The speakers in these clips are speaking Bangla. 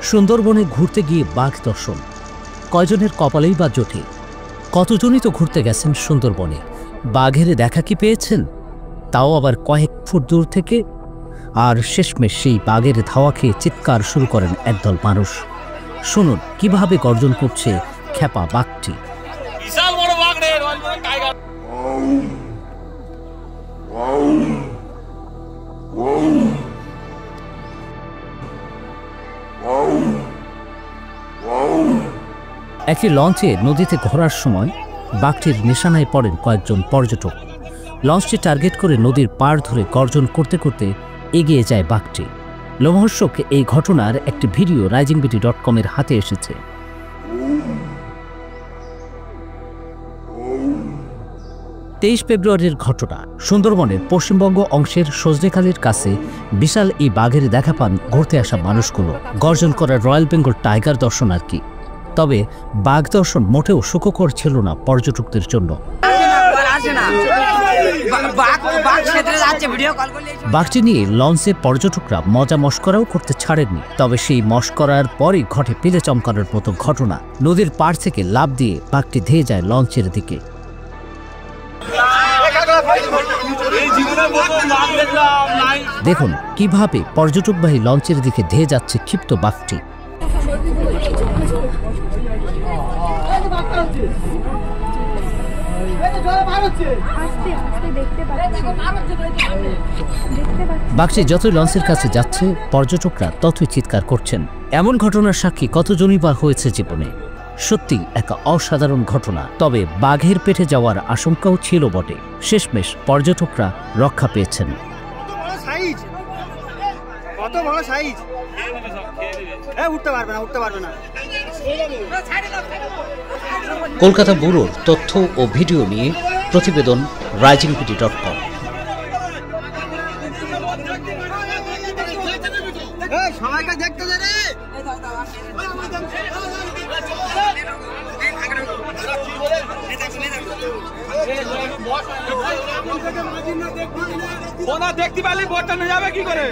সুন্দরবনে ঘুরতে গিয়ে বাঘ দর্শন কয়জনের কপালেই বা জোটে। কতজনই তো ঘুরতে গেছেন সুন্দরবনে, বাঘের দেখা কি পেয়েছেন? তাও আবার কয়েক ফুট দূর থেকে। আর শেষমেশ সেই বাঘের ধাওয়া খেয়ে চিৎকার শুরু করেন একদল মানুষ। শুনুন কিভাবে গর্জন করছে খেপা বাঘটি। একটি লঞ্চে নদীতে ঘোরার সময় বাঘটির নিশানায় পড়েন কয়েকজন পর্যটক। লঞ্চটি টার্গেট করে নদীর পাড় ধরে গর্জন করতে করতে এগিয়ে যায় বাঘটি। লোমহর্ষক এই ঘটনার একটি ভিডিও risingbt.com-এর হাতে এসেছে। 23 ফেব্রুয়ারির ঘটনা। সুন্দরবনের পশ্চিমবঙ্গ অংশের সজনেখালির কাছে বিশাল এই বাঘের দেখা পান ঘুরতে আসা মানুষগুলো। গর্জন করা রয়্যাল বেঙ্গল টাইগার দর্শনার্থী। তবে বাঘ দর্শন মোটেও সুখকর ছিল না পর্যটকদের জন্য। বাঘটি নিয়ে লঞ্চে পর্যটকরা মজা মস্করাও করতে ছাড়েননি। তবে সেই মস্করার পরই ঘটে পিলে চমকানোর মতো ঘটনা। নদীর পাড় থেকে লাফ দিয়ে বাঘটি ধেয়ে যায় লঞ্চের দিকে। দেখুন কিভাবে পর্যটকবাহী লঞ্চের দিকে ধেয়ে যাচ্ছে ক্ষিপ্ত বাঘটি। বাঘটি যতই লঞ্চের কাছে যাচ্ছে পর্যটকরা ততই চিৎকার করছেন। এমন ঘটনার সাক্ষী কতজনই বা হয়েছে জীবনে। সত্যি এক অসাধারণ ঘটনা। তবে বাঘের পেটে যাওয়ার আশঙ্কাও ছিল বটে। শেষমেশ পর্যটকরা রক্ষা পেয়েছেন। কলকাতা ব্যুরোর তথ্য ও ভিডিও নিয়ে প্রতিবেদন risingbt.com। দেখতে পারলে ভোটটা নিয়ে যাবে কি করে?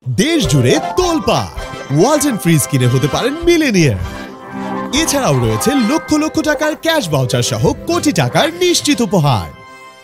দেশ জুড়ে তোলপা ওয়ালটন ফ্রিজ কিনে হতে পারেন মিলেনিয়ার। এছাড়াও রয়েছে লক্ষ লক্ষ টাকার ক্যাশ ভাউচার সহ কোটি টাকার নিশ্চিত উপহার।